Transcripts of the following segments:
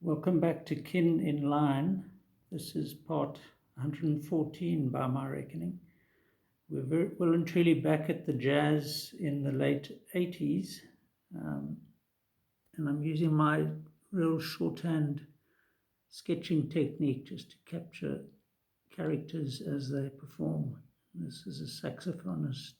Welcome back to Kin in Line. This is part 114 by my reckoning. We're very well and truly back at the jazz in the late 80s, and I'm using my real shorthand sketching technique just to capture characters as they perform. This is a saxophonist.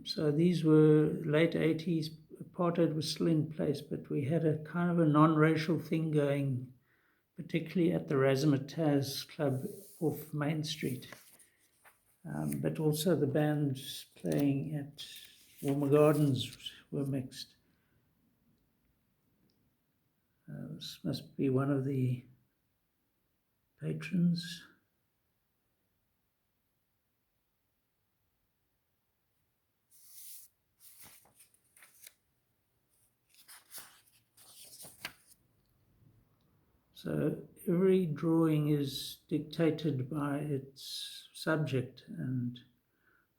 So these were late 80s. Apartheid was still in place, but we had a kind of a non-racial thing going, particularly at the Razzmatazz Club off Main Street. But also the bands playing at Walmer Gardens were mixed. This must be one of the patrons. So every drawing is dictated by its subject, and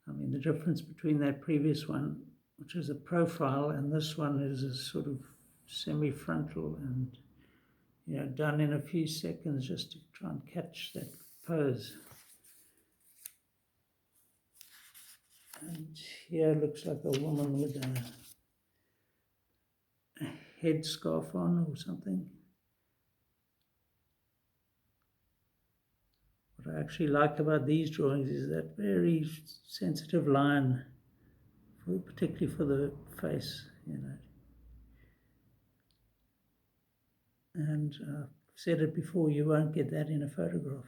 I mean the difference between that previous one, which is a profile, and this one is a sort of semi-frontal and done in a few seconds just to try and catch that pose. And here looks like a woman with a headscarf on or something. What I actually like about these drawings is that very sensitive line, particularly for the face, And I've said it before, you won't get that in a photograph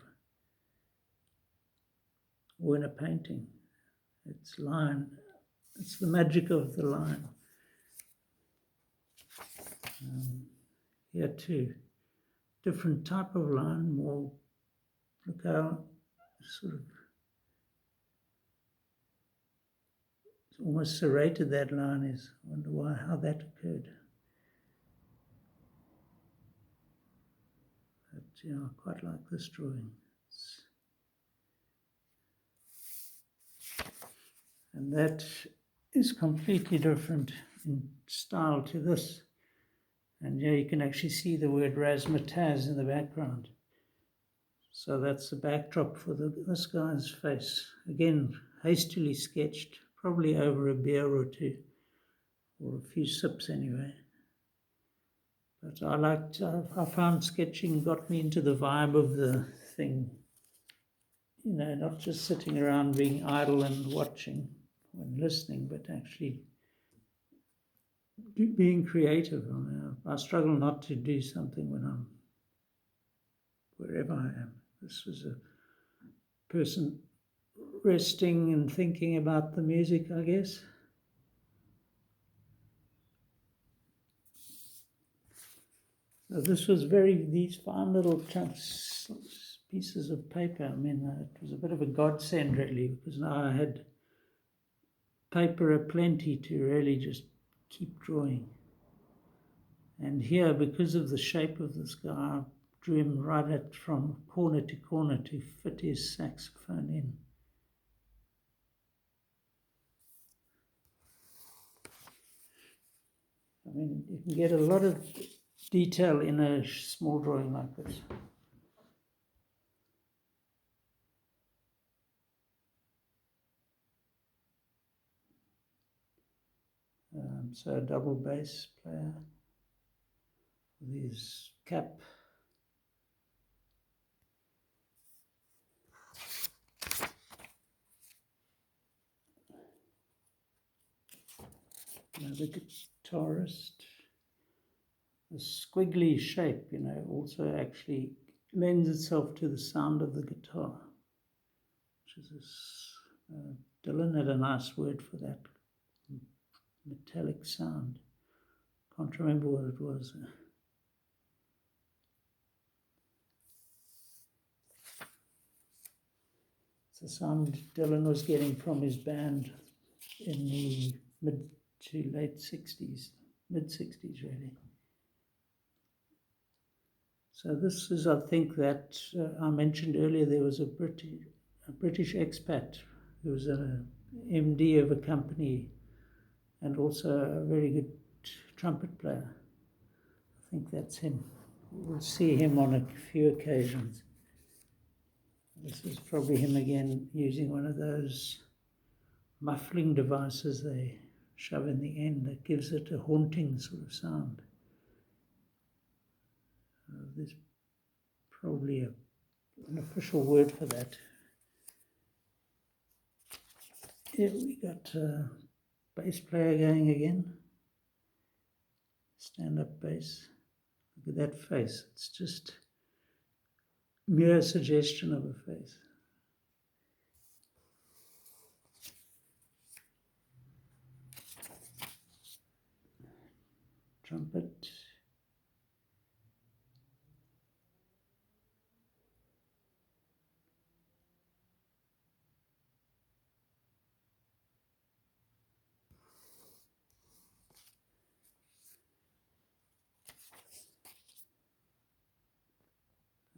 or in a painting. It's line. It's the magic of the line. Here too, different type of line, more, look how sort of almost serrated that line is. I wonder how that occurred. But I quite like this drawing. And that is completely different in style to this. And here you can actually see the word Razzmatazz in the background. So that's the backdrop for this guy's face. Again, hastily sketched, probably over a beer or two, or a few sips anyway. But I found sketching got me into the vibe of the thing. Not just sitting around being idle and watching and listening, but actually being creative. I struggle not to do something when I'm wherever I am. This was a person resting and thinking about the music, I guess. So this was these fine little chunks, pieces of paper. I mean, it was a bit of a godsend really, because now I had paper aplenty to really just keep drawing. And here, because of the shape of this guy, I drew him right from corner to corner to fit his saxophone in. I mean, you can get a lot of detail in a small drawing like this. So a double bass player with his cap. Another guitarist. The squiggly shape, also actually lends itself to the sound of the guitar, which is Dylan had a nice word for that, metallic sound. Can't remember what it was. It's the sound Dylan was getting from his band in the mid to late 60s, mid 60s really. So this is, I think, that I mentioned earlier, there was a British expat who was a MD of a company and also a very good trumpet player. I think that's him. We'll see him on a few occasions. This is probably him again, using one of those muffling devices they shove in the end that gives it a haunting sort of sound. There's probably an official word for that. Here we got a bass player going again. Stand-up bass. Look at that face. It's just mere suggestion of a face. Trumpet.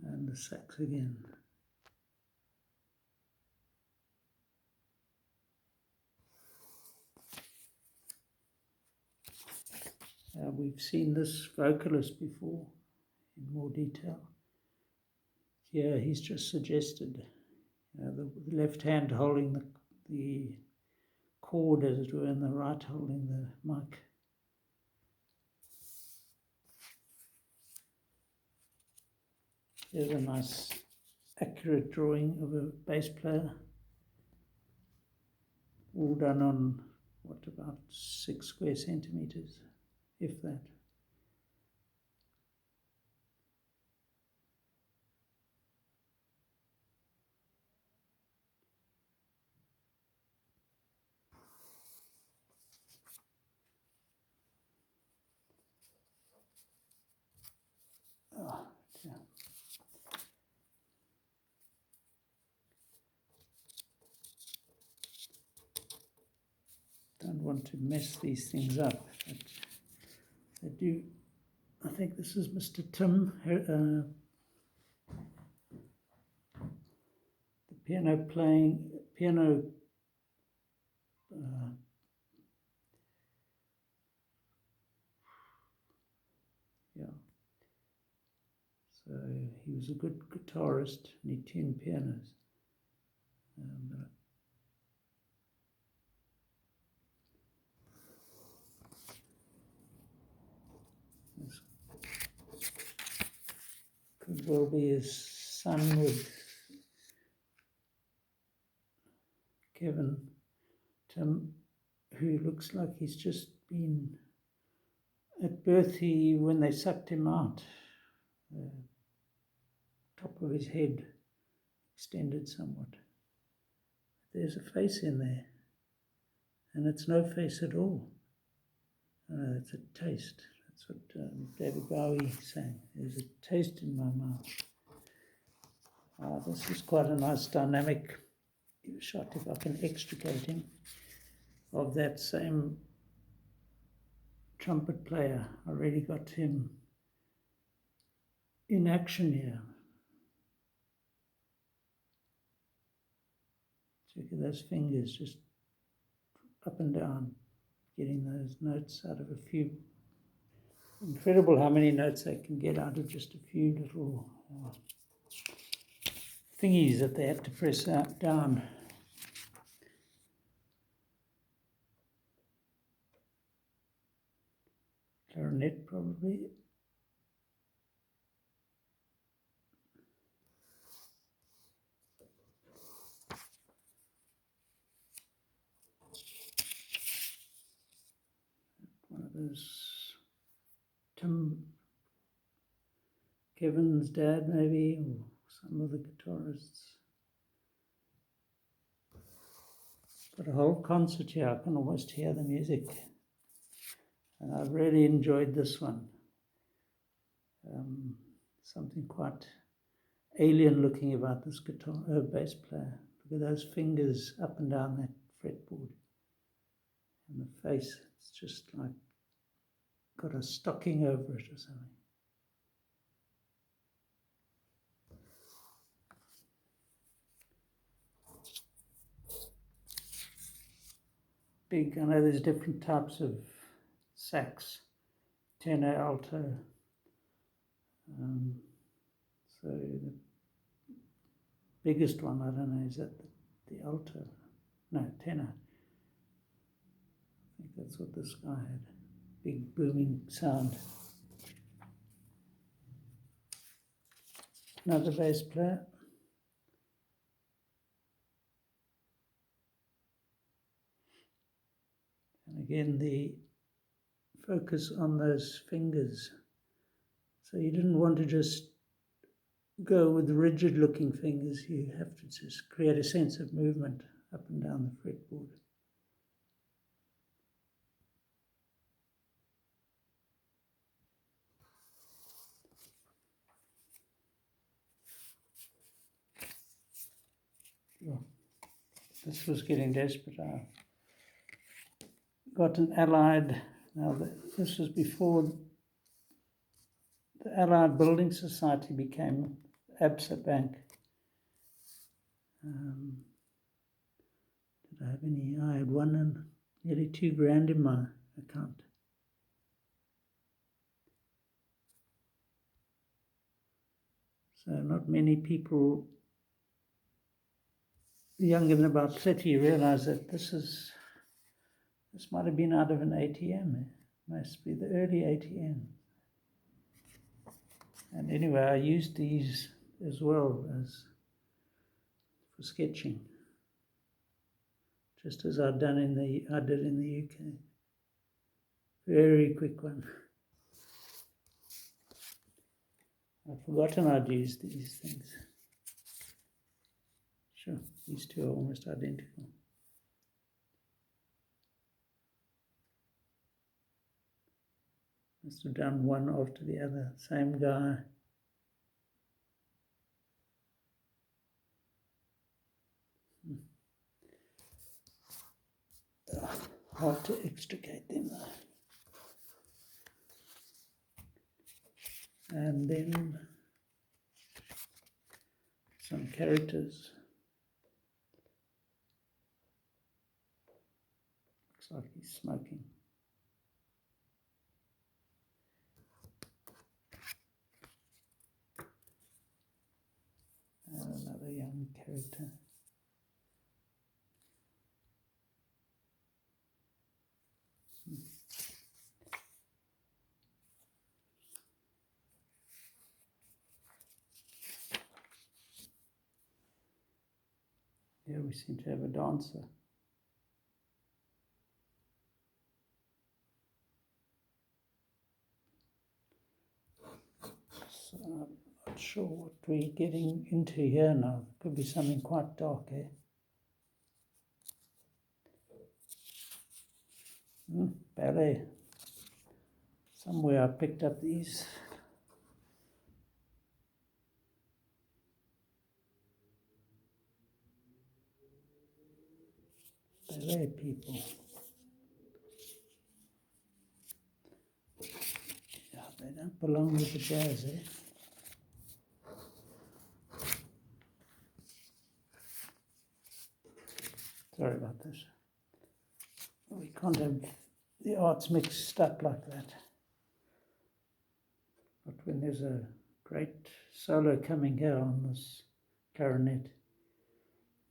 And the sax again. We've seen this vocalist before in more detail. Here he's just suggested the left hand holding the chord, as it were, and the right holding the mic. Here's a nice accurate drawing of a bass player, all done on about 6 square centimeters, if that. Oh, yeah. Don't want to mess these things up, but I do. I think this is Mr. Tim, the piano. Yeah. So he was a good guitarist and he tuned pianos. This could well be his son with Kevin, Tim, who looks like he's just been at birth. When they sucked him out, the top of his head extended somewhat. There's a face in there, and it's no face at all. It's a taste. That's what David Bowie sang. There's a taste in my mouth. This is quite a nice dynamic shot, if I can extricate him, of that same trumpet player. I really got him in action here. Look at those fingers just up and down, getting those notes out of a few. Incredible how many notes they can get out of just a few little thingies that they have to press down. Clarinet, probably. One of those Kevin's dad, maybe, or some of the guitarists. Got a whole concert here. I can almost hear the music. And I've really enjoyed this one. Something quite alien looking about this bass player. Look at those fingers up and down that fretboard. And the face, it's just like got a stocking over it or something. big. I know there's different types of sax, tenor, alto. So the biggest one, I don't know, is that the alto? No, tenor. I think that's what this guy had. Big booming sound. Another bass player. And again, the focus on those fingers. So you didn't want to just go with rigid looking fingers. You have to just create a sense of movement up and down the fretboard. Oh, this was getting desperate. I got an Allied. Now this was before the Allied Building Society became ABSA Bank. Did I have any? I had one and nearly $2,000 in my account. So not many people younger than about 30 realize that this might have been out of an ATM. It must be the early ATM. And anyway, I used these as well as for sketching, just as I did in the UK. Very quick one. I've forgotten I'd used these things. Sure, these two are almost identical. Must have done one after the other, same guy. Hard to extricate them though. And then some characters. Looks like he's smoking. And another young character. Here we seem to have a dancer. So I'm not sure what we're getting into here now. It could be something quite dark, eh? Ballet. Somewhere I picked up these. Ballet people. Yeah, they don't belong with the jazz, eh? Sorry about this. We can't have the arts mixed up like that. But when there's a great solo coming here on this clarinet.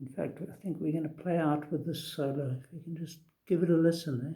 In fact, I think we're going to play out with this solo. If you can just give it a listen, eh?